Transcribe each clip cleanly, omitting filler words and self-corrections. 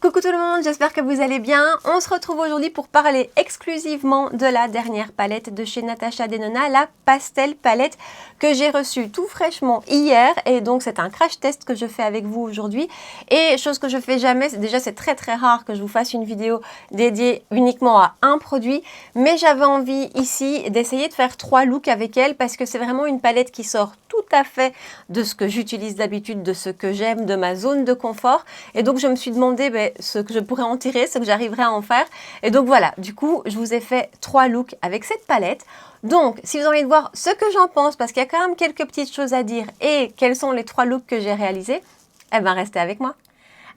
Coucou tout le monde, j'espère que vous allez bien. On se retrouve aujourd'hui pour parler exclusivement de la dernière palette de chez Natasha Denona, la Pastel Palette que j'ai reçue tout fraîchement hier. Et donc c'est un crash test que je fais avec vous aujourd'hui. Et chose que je fais jamais, c'est très rare que je vous fasse une vidéo dédiée uniquement à un produit. Mais j'avais envie ici d'essayer de faire 3 looks avec elle parce que c'est vraiment une palette qui sort tout à fait de ce que j'utilise d'habitude, de ce que j'aime, de ma zone de confort. Et donc je me suis demandé ce que je pourrais en tirer, ce que j'arriverais à en faire. Et donc voilà, du coup, je vous ai fait 3 looks avec cette palette. Donc, si vous avez envie de voir ce que j'en pense, parce qu'il y a quand même quelques petites choses à dire, et quels sont les 3 looks que j'ai réalisés, eh bien, restez avec moi.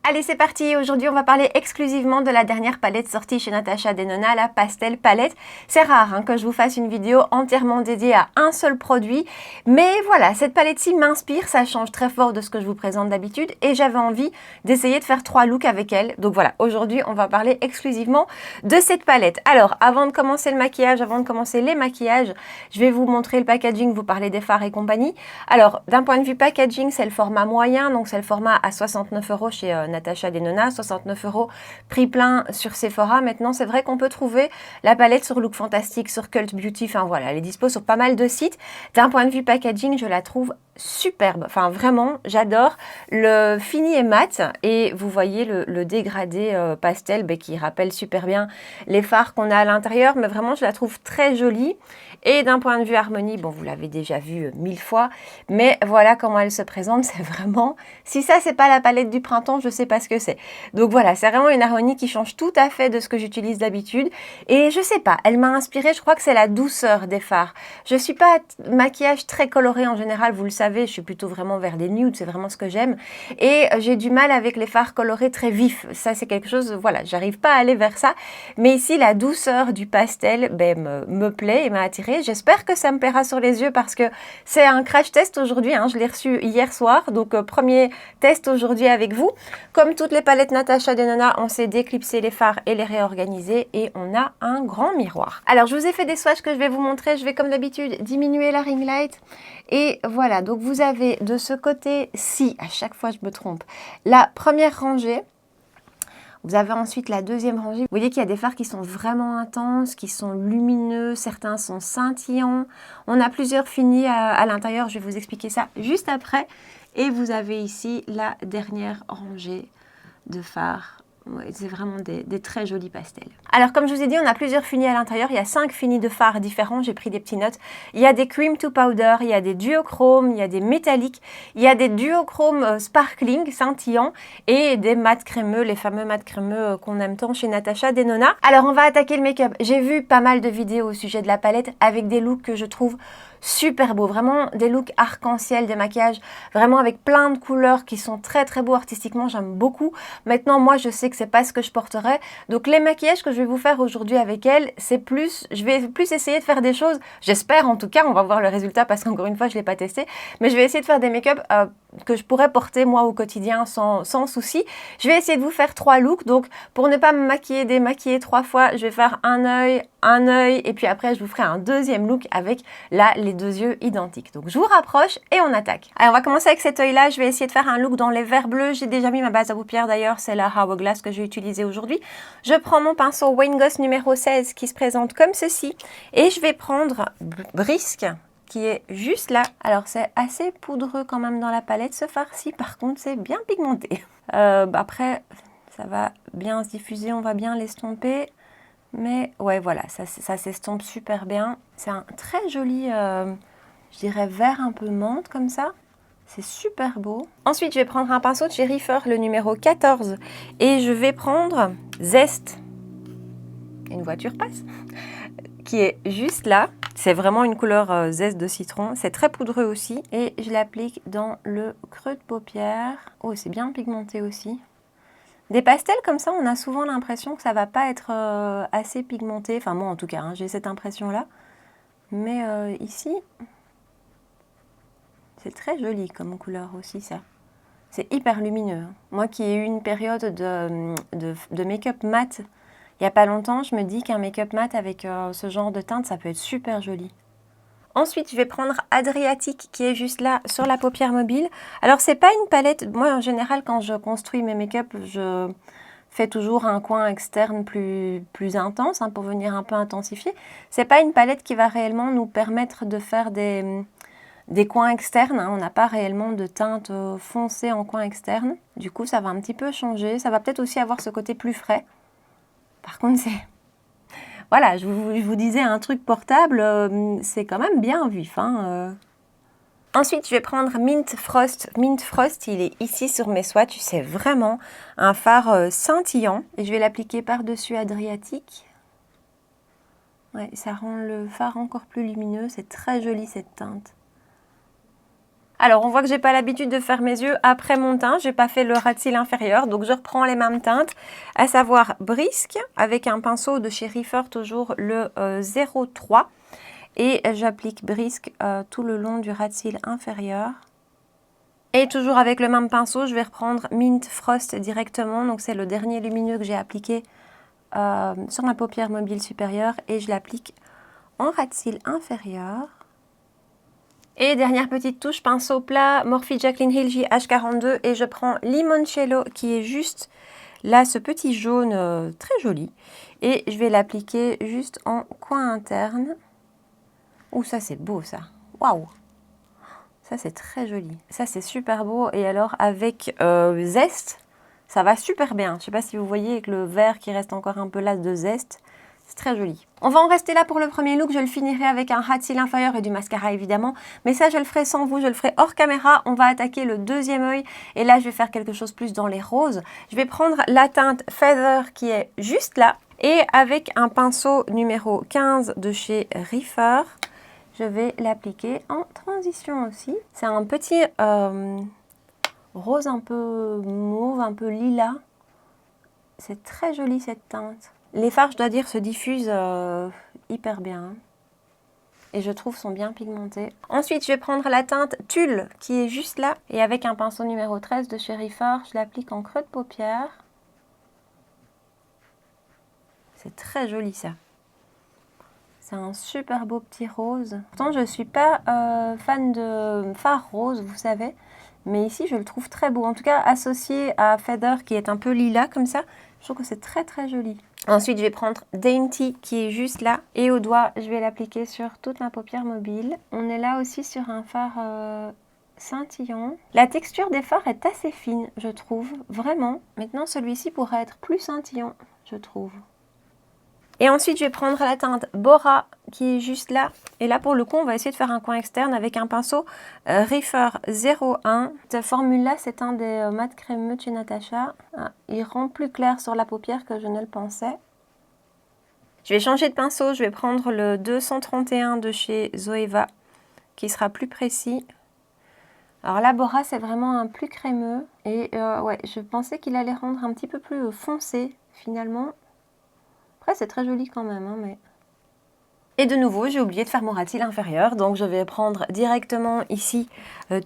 Allez, c'est parti. Aujourd'hui, on va parler exclusivement de la dernière palette sortie chez Natasha Denona, la Pastel Palette. C'est rare que je vous fasse une vidéo entièrement dédiée à un seul produit. Mais voilà, cette palette-ci m'inspire. Ça change très fort de ce que je vous présente d'habitude. Et j'avais envie d'essayer de faire 3 looks avec elle. Donc voilà, aujourd'hui, on va parler exclusivement de cette palette. Alors, avant de commencer le maquillage, avant de commencer les maquillages, je vais vous montrer le packaging, vous parler des fards et compagnie. Alors, d'un point de vue packaging, c'est le format moyen. Donc, c'est le format à 69 € chez Natasha Denona, 69 € prix plein sur Sephora. Maintenant, c'est vrai qu'on peut trouver la palette sur Look Fantastic, sur Cult Beauty, enfin voilà, elle est dispo sur pas mal de sites. D'un point de vue packaging, je la trouve superbe, enfin vraiment, j'adore. Le fini est mat et vous voyez le dégradé pastel qui rappelle super bien les fards qu'on a à l'intérieur, mais vraiment, je la trouve très jolie. Et d'un point de vue harmonie, bon, vous l'avez déjà vu 1000 fois, mais voilà comment elle se présente, c'est vraiment... Si ça, c'est pas la palette du printemps, je sais pas ce que c'est. Donc voilà, c'est vraiment une harmonie qui change tout à fait de ce que j'utilise d'habitude. Et je sais pas, elle m'a inspirée, je crois que c'est la douceur des fards. Je suis pas maquillage très coloré en général, vous le savez, je suis plutôt vraiment vers des nudes, c'est vraiment ce que j'aime. Et j'ai du mal avec les fards colorés très vifs. Ça, c'est quelque chose, voilà, j'arrive pas à aller vers ça. Mais ici, la douceur du pastel me plaît et m'a attirée. J'espère que ça me plaira sur les yeux parce que c'est un crash test aujourd'hui. Je l'ai reçu hier soir, donc premier test aujourd'hui avec vous. Comme toutes les palettes Natasha Denona, on sait déclipser les fards et les réorganiser et on a un grand miroir. Alors, je vous ai fait des swatchs que je vais vous montrer. Je vais comme d'habitude diminuer la ring light. Et voilà, donc vous avez de ce côté-ci, à chaque fois je me trompe, la première rangée. Vous avez ensuite la deuxième rangée. Vous voyez qu'il y a des fards qui sont vraiment intenses, qui sont lumineux, certains sont scintillants. On a plusieurs finis à l'intérieur, je vais vous expliquer ça juste après. Et vous avez ici la dernière rangée de fards. Ouais, c'est vraiment des très jolis pastels. Alors comme je vous ai dit, on a plusieurs finis à l'intérieur. Il y a 5 finis de fards différents, j'ai pris des petites notes. Il y a des cream to powder, il y a des duochromes, il y a des métalliques, il y a des duochromes sparkling, scintillants et des mat crémeux, les fameux mat crémeux qu'on aime tant chez Natasha Denona. Alors on va attaquer le make-up. J'ai vu pas mal de vidéos au sujet de la palette avec des looks que je trouve super beaux, vraiment des looks arc-en-ciel, des maquillages vraiment avec plein de couleurs qui sont très beaux artistiquement, j'aime beaucoup. Maintenant moi je sais que c'est pas ce que je porterai, donc les maquillages que je vais vous faire aujourd'hui avec elle, c'est plus, je vais plus essayer de faire des choses, j'espère en tout cas, on va voir le résultat parce qu'encore une fois je l'ai pas testé, mais je vais essayer de faire des make-up que je pourrais porter moi au quotidien sans souci. Je vais essayer de vous faire 3 looks, donc pour ne pas me maquiller, démaquiller 3 fois, je vais faire un œil, et puis après je vous ferai un deuxième look avec là les 2 yeux identiques. Donc je vous rapproche et on attaque. Alors on va commencer avec cet œil là, je vais essayer de faire un look dans les verts bleus. J'ai déjà mis ma base à paupières d'ailleurs, c'est la Hourglass que je vais utiliser aujourd'hui. Je prends mon pinceau Wayne Goss numéro 16 qui se présente comme ceci et je vais prendre Brisk qui est juste là. Alors c'est assez poudreux quand même dans la palette ce fard-ci, par contre c'est bien pigmenté. Après ça va bien se diffuser, on va bien l'estomper. Mais ouais, voilà, ça s'estompe super bien. C'est un très joli, je dirais, vert un peu menthe comme ça. C'est super beau. Ensuite, je vais prendre un pinceau de chez Reefer, le numéro 14. Et je vais prendre Zest. Une voiture passe. Qui est juste là. C'est vraiment une couleur zeste de citron. C'est très poudreux aussi. Et je l'applique dans le creux de paupière. Oh, c'est bien pigmenté aussi. Des pastels comme ça, on a souvent l'impression que ça va pas être assez pigmenté. Enfin moi en tout cas, j'ai cette impression-là. Mais ici, c'est très joli comme couleur aussi ça. C'est hyper lumineux. Moi qui ai eu une période de make-up mat il n'y a pas longtemps, je me dis qu'un make-up mat avec ce genre de teinte, ça peut être super joli. Ensuite, je vais prendre Adriatique qui est juste là sur la paupière mobile. Alors, c'est pas une palette. Moi, en général, quand je construis mes make-up, fait toujours un coin externe plus intense hein, pour venir un peu intensifier. C'est pas une palette qui va réellement nous permettre de faire des coins externes. Hein. On n'a pas réellement de teinte foncée en coin externe. Du coup, ça va un petit peu changer. Ça va peut-être aussi avoir ce côté plus frais. Par contre, c'est... Voilà, je vous disais un truc portable, c'est quand même bien vif. Hein, Ensuite, je vais prendre Mint Frost. Mint Frost, il est ici sur mes swatchs. C'est vraiment un fard scintillant. Et je vais l'appliquer par-dessus Adriatique. Ouais, ça rend le fard encore plus lumineux. C'est très joli cette teinte. Alors, on voit que j'ai pas l'habitude de faire mes yeux après mon teint. J'ai pas fait le ras de cils inférieur. Donc, je reprends les mêmes teintes, à savoir Brisk, avec un pinceau de chez Reefer, toujours le 03. Et j'applique Brisk tout le long du ras de cils inférieur. Et toujours avec le même pinceau, je vais reprendre Mint Frost directement. Donc c'est le dernier lumineux que j'ai appliqué sur ma paupière mobile supérieure. Et je l'applique en ras de cils inférieur. Et dernière petite touche, pinceau plat, Morphe Jaclyn Hill JH42. Et je prends Limoncello qui est juste là, ce petit jaune très joli. Et je vais l'appliquer juste en coin interne. Ouh, ça c'est beau ça. Waouh! Ça c'est très joli. Ça c'est super beau. Et alors avec zeste, ça va super bien. Je ne sais pas si vous voyez avec le vert qui reste encore un peu là de zeste. C'est très joli. On va en rester là pour le premier look. Je le finirai avec un ras de cils inférieur et du mascara évidemment. Mais ça je le ferai sans vous, je le ferai hors caméra. On va attaquer le deuxième œil. Et là je vais faire quelque chose plus dans les roses. Je vais prendre la teinte Feather qui est juste là. Et avec un pinceau numéro 15 de chez Reefer, je vais l'appliquer en transition aussi. C'est un petit rose un peu mauve, un peu lilas. C'est très joli cette teinte. Les fards, je dois dire, se diffusent hyper bien. Et je trouve sont bien pigmentés. Ensuite, je vais prendre la teinte Tulle qui est juste là. Et avec un pinceau numéro 13 de chez Reefer, je l'applique en creux de paupière. C'est très joli ça. C'est un super beau petit rose. Pourtant, je ne suis pas fan de fard rose, vous savez. Mais ici, je le trouve très beau. En tout cas, associé à Feather, qui est un peu lilas comme ça, je trouve que c'est très très joli. Ensuite, je vais prendre Dainty, qui est juste là. Et au doigt, je vais l'appliquer sur toute ma paupière mobile. On est là aussi sur un fard scintillant. La texture des fards est assez fine, je trouve. Vraiment. Maintenant, celui-ci pourrait être plus scintillant, je trouve. Et ensuite, je vais prendre la teinte Bora qui est juste là. Et là, pour le coup, on va essayer de faire un coin externe avec un pinceau Reefer 01. Cette formule-là, c'est un des mat crémeux de chez Natasha. Ah, il rend plus clair sur la paupière que je ne le pensais. Je vais changer de pinceau. Je vais prendre le 231 de chez Zoeva qui sera plus précis. Alors là, Bora, c'est vraiment un plus crémeux. Et ouais, je pensais qu'il allait rendre un petit peu plus foncé finalement. Après, c'est très joli quand même, hein, mais... Et de nouveau, j'ai oublié de faire mon ras de cils inférieur, donc je vais prendre directement ici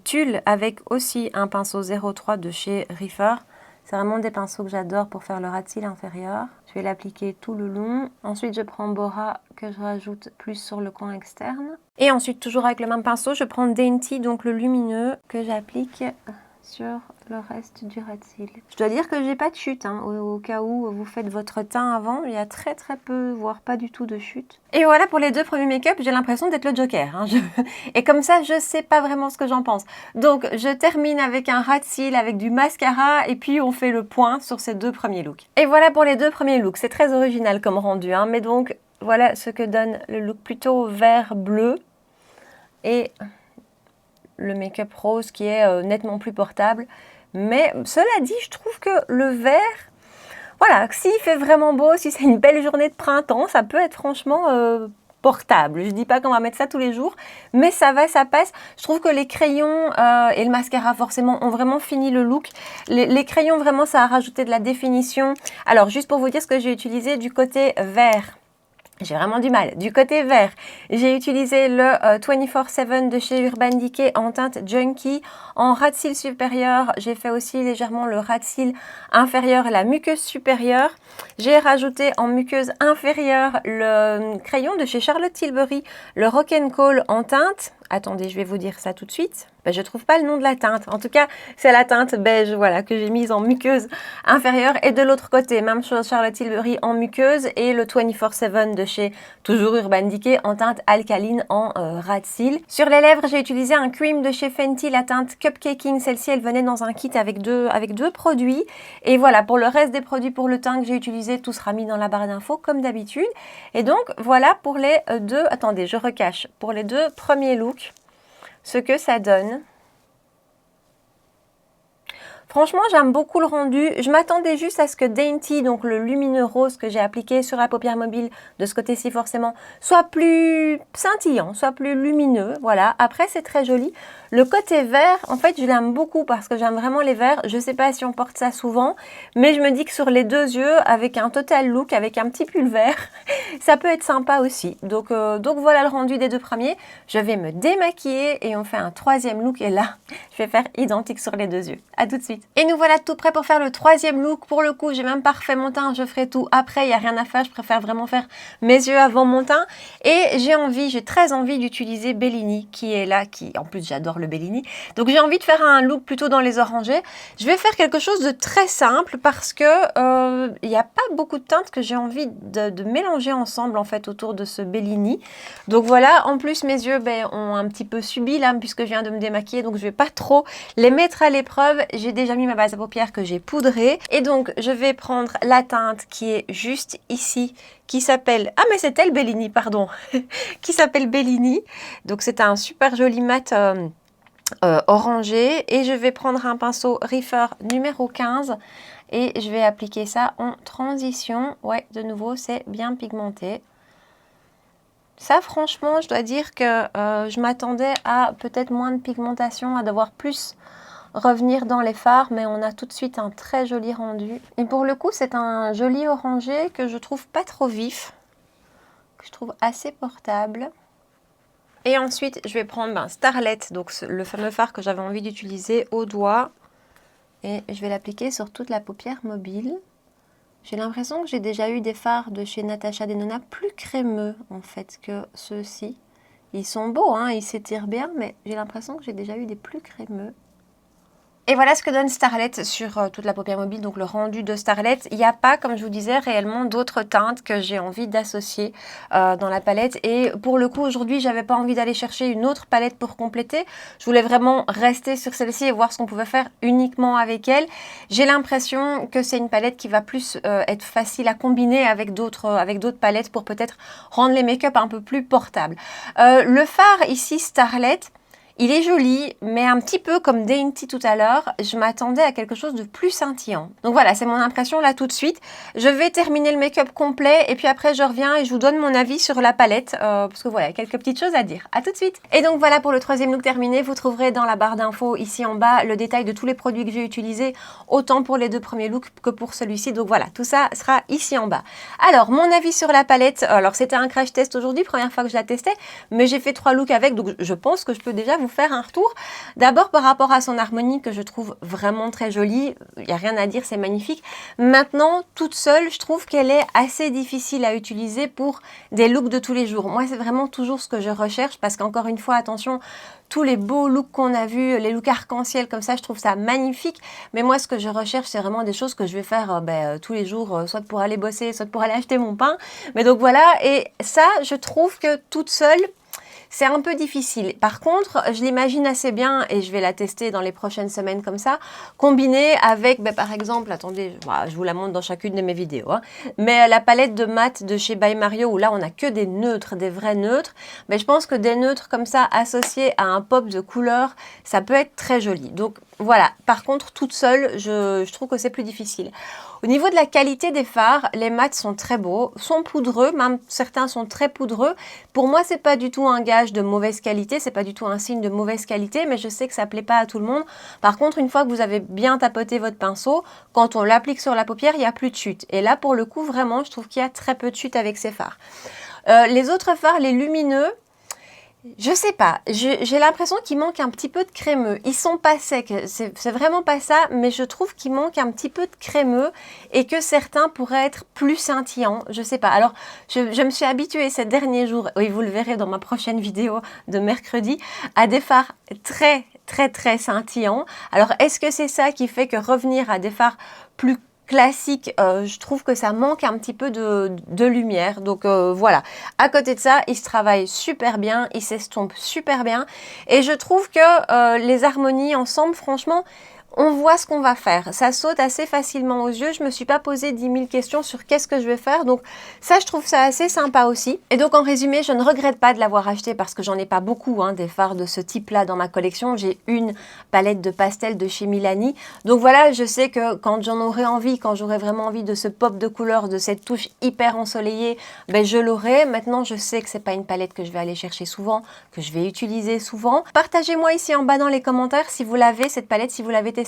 Tulle avec aussi un pinceau 03 de chez Reefer. C'est vraiment des pinceaux que j'adore pour faire le ras de cils inférieur. Je vais l'appliquer tout le long. Ensuite, je prends Bora que je rajoute plus sur le coin externe. Et ensuite, toujours avec le même pinceau, je prends Dainty, donc le lumineux, que j'applique sur le reste du ras de cils. Je dois dire que j'ai pas de chute, hein, au cas où vous faites votre teint avant, il y a très très peu, voire pas du tout de chute. Et voilà pour les deux premiers make-up, j'ai l'impression d'être le Joker. Hein, Et comme ça, je sais pas vraiment ce que j'en pense. Donc je termine avec un ras de cils, avec du mascara, et puis on fait le point sur ces deux premiers looks. Et voilà pour les deux premiers looks, c'est très original comme rendu, hein, mais donc voilà ce que donne le look plutôt vert-bleu. Et le make-up rose qui est nettement plus portable. Mais cela dit, je trouve que le vert, voilà, s'il fait vraiment beau, si c'est une belle journée de printemps, ça peut être franchement portable. Je ne dis pas qu'on va mettre ça tous les jours, mais ça va, ça passe. Je trouve que les crayons et le mascara forcément ont vraiment fini le look. Les crayons, vraiment, ça a rajouté de la définition. Alors, juste pour vous dire ce que j'ai utilisé du côté vert. J'ai vraiment du mal. Du côté vert, j'ai utilisé le 24/7 de chez Urban Decay en teinte Junkie. En ras de cils supérieur, j'ai fait aussi légèrement le ras de cils inférieur et la muqueuse supérieure. J'ai rajouté en muqueuse inférieure le crayon de chez Charlotte Tilbury, le Rock and Call en teinte Attendez, je vais vous dire ça tout de suite. Ben, je ne trouve pas le nom de la teinte. En tout cas, c'est la teinte beige, voilà, que j'ai mise en muqueuse inférieure. Et de l'autre côté, même chose, Charlotte Tilbury en muqueuse et le 24/7 de chez toujours Urban Decay en teinte alcaline en ras de cils. Sur les lèvres, j'ai utilisé un cream de chez Fenty, la teinte Cupcaking. Celle-ci, elle venait dans un kit avec deux produits. Et voilà, pour le reste des produits pour le teint que j'ai utilisé, tout sera mis dans la barre d'infos comme d'habitude. Et donc, voilà pour les deux... Attendez, je recache. Pour les deux premiers looks, ce que ça donne. Franchement, j'aime beaucoup le rendu. Je m'attendais juste à ce que Dainty, donc le lumineux rose que j'ai appliqué sur la paupière mobile, de ce côté-ci forcément, soit plus scintillant, soit plus lumineux. Voilà. Après, c'est très joli. Le côté vert, en fait, je l'aime beaucoup parce que j'aime vraiment les verts. Je ne sais pas si on porte ça souvent, mais je me dis que sur les deux yeux, avec un total look, avec un petit pull vert, ça peut être sympa aussi. Donc voilà le rendu des deux premiers. Je vais me démaquiller et on fait un troisième look. Et là, je vais faire identique sur les deux yeux. À tout de suite. Et nous voilà tout prêts pour faire le troisième look. Pour le coup, j'ai même pas refait mon teint. Je ferai tout après. Il n'y a rien à faire. Je préfère vraiment faire mes yeux avant mon teint. Et j'ai très envie d'utiliser Bellini qui est là. En plus, j'adore le Bellini. Donc, j'ai envie de faire un look plutôt dans les orangés. Je vais faire quelque chose de très simple parce que il n'y a pas beaucoup de teintes que j'ai envie de mélanger ensemble en fait autour de ce Bellini. Donc voilà, en plus mes yeux ont un petit peu subi là puisque je viens de me démaquiller, donc je vais pas trop les mettre à l'épreuve. J'ai déjà mis ma base à paupières que j'ai poudrée et donc je vais prendre la teinte qui est juste ici, qui s'appelle, ah mais c'est elle Bellini, pardon, qui s'appelle Bellini. Donc c'est un super joli mat orangé et je vais prendre un pinceau Reefer numéro 15 et je vais appliquer ça en transition. Ouais, de nouveau, c'est bien pigmenté. Ça, franchement, je dois dire que je m'attendais à peut-être moins de pigmentation, à devoir plus revenir dans les fards, mais on a tout de suite un très joli rendu. Et pour le coup, c'est un joli orangé que je trouve pas trop vif, que je trouve assez portable. Et ensuite, je vais prendre Starlet, donc le fameux fard que j'avais envie d'utiliser au doigt. Et je vais l'appliquer sur toute la paupière mobile. J'ai l'impression que j'ai déjà eu des fards de chez Natasha Denona plus crémeux en fait que ceux-ci. Ils sont beaux, hein, ils s'étirent bien, mais j'ai l'impression que j'ai déjà eu des plus crémeux. Et voilà ce que donne Starlet sur toute la paupière mobile, donc le rendu de Starlet. Il n'y a pas, comme je vous disais, réellement d'autres teintes que j'ai envie d'associer dans la palette. Et pour le coup, aujourd'hui, j'avais pas envie d'aller chercher une autre palette pour compléter. Je voulais vraiment rester sur celle-ci et voir ce qu'on pouvait faire uniquement avec elle. J'ai l'impression que c'est une palette qui va plus être facile à combiner avec d'autres palettes pour peut-être rendre les make-up un peu plus portables. Le fard ici, Starlet, il est joli, mais un petit peu comme Dainty tout à l'heure, je m'attendais à quelque chose de plus scintillant. Donc voilà, c'est mon impression là tout de suite. Je vais terminer le make-up complet et puis après je reviens et je vous donne mon avis sur la palette parce que voilà, quelques petites choses à dire. À tout de suite. Et donc voilà pour le troisième look terminé. Vous trouverez dans la barre d'infos ici en bas le détail de tous les produits que j'ai utilisés, autant pour les deux premiers looks que pour celui-ci. Donc voilà, tout ça sera ici en bas. Alors, mon avis sur la palette. Alors, c'était un crash test aujourd'hui, première fois que je la testais, mais j'ai fait 3 looks avec, donc je pense que je peux déjà vous faire un retour. D'abord par rapport à son harmonie que je trouve vraiment très jolie, il n'y a rien à dire, c'est magnifique. Maintenant, toute seule, je trouve qu'elle est assez difficile à utiliser pour des looks de tous les jours. Moi, c'est vraiment toujours ce que je recherche parce qu'encore une fois, attention, tous les beaux looks qu'on a vus, les looks arc-en-ciel comme ça, je trouve ça magnifique. Mais moi, ce que je recherche, c'est vraiment des choses que je vais faire tous les jours, soit pour aller bosser, soit pour aller acheter mon pain. Mais donc voilà, et ça, je trouve que toute seule, c'est un peu difficile. Par contre, je l'imagine assez bien et je vais la tester dans les prochaines semaines comme ça, combinée avec, par exemple, attendez, je vous la montre dans chacune de mes vidéos, hein, mais la palette de mat de chez By Mario où là on n'a que des neutres, des vrais neutres, mais je pense que des neutres comme ça associés à un pop de couleur, ça peut être très joli. Donc voilà, par contre toute seule, je trouve que c'est plus difficile. Au niveau de la qualité des fards, les mats sont très beaux, sont poudreux, même certains sont très poudreux. Pour moi, c'est pas du tout un gage de mauvaise qualité, c'est pas du tout un signe de mauvaise qualité, mais je sais que ça plaît pas à tout le monde. Par contre, une fois que vous avez bien tapoté votre pinceau, quand on l'applique sur la paupière, il n'y a plus de chute. Et là, pour le coup, vraiment, je trouve qu'il y a très peu de chute avec ces fards. Les autres fards, les lumineux, Je sais pas, j'ai l'impression qu'il manque un petit peu de crémeux. Ils sont pas secs, c'est vraiment pas ça, mais je trouve qu'il manque un petit peu de crémeux et que certains pourraient être plus scintillants, je sais pas. Alors, je me suis habituée ces derniers jours, et vous le verrez dans ma prochaine vidéo de mercredi, à des fards très scintillants. Alors, est-ce que c'est ça qui fait que revenir à des fards plus classique, je trouve que ça manque un petit peu de lumière, donc voilà. À côté de ça, il se travaille super bien, il s'estompe super bien, et je trouve que les harmonies ensemble, franchement, on voit ce qu'on va faire. Ça saute assez facilement aux yeux. Je me suis pas posé 10 000 questions sur qu'est-ce que je vais faire. Donc ça, je trouve ça assez sympa aussi. Et donc en résumé, je ne regrette pas de l'avoir acheté parce que j'en ai pas beaucoup hein, des fards de ce type-là dans ma collection. J'ai une palette de pastel de chez Milani. Donc voilà, je sais que quand j'en aurai envie, quand j'aurai vraiment envie de ce pop de couleur, de cette touche hyper ensoleillée, ben je l'aurai. Maintenant, je sais que c'est pas une palette que je vais aller chercher souvent, que je vais utiliser souvent. Partagez-moi ici en bas dans les commentaires si vous l'avez, cette palette, si vous l'avez testée.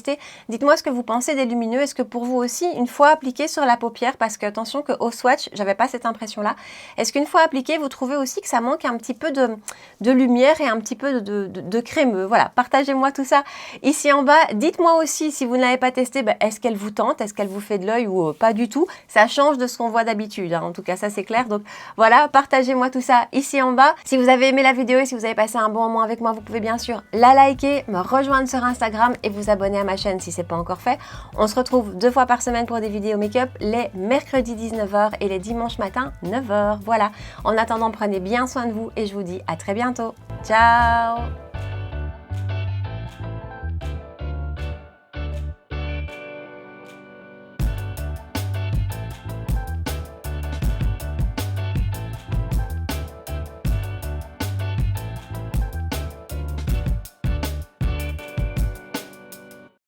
Dites-moi ce que vous pensez des lumineux. Est-ce que pour vous aussi, une fois appliqué sur la paupière, parce que attention qu'au swatch, j'avais pas cette impression-là, est-ce qu'une fois appliqué, vous trouvez aussi que ça manque un petit peu de lumière et un petit peu de crémeux? Voilà, partagez-moi tout ça ici en bas. Dites-moi aussi, si vous ne l'avez pas testé, ben, est-ce qu'elle vous tente? Est-ce qu'elle vous fait de l'œil ou pas du tout? Ça change de ce qu'on voit d'habitude, hein. En tout cas, ça c'est clair. Donc voilà, partagez-moi tout ça ici en bas. Si vous avez aimé la vidéo et si vous avez passé un bon moment avec moi, vous pouvez bien sûr la liker, me rejoindre sur Instagram et vous abonner à ma chaîne si ce n'est pas encore fait. On se retrouve 2 fois par semaine pour des vidéos make-up, les mercredis 19 h et les dimanches matin 9 h. Voilà. En attendant, prenez bien soin de vous et je vous dis à très bientôt. Ciao!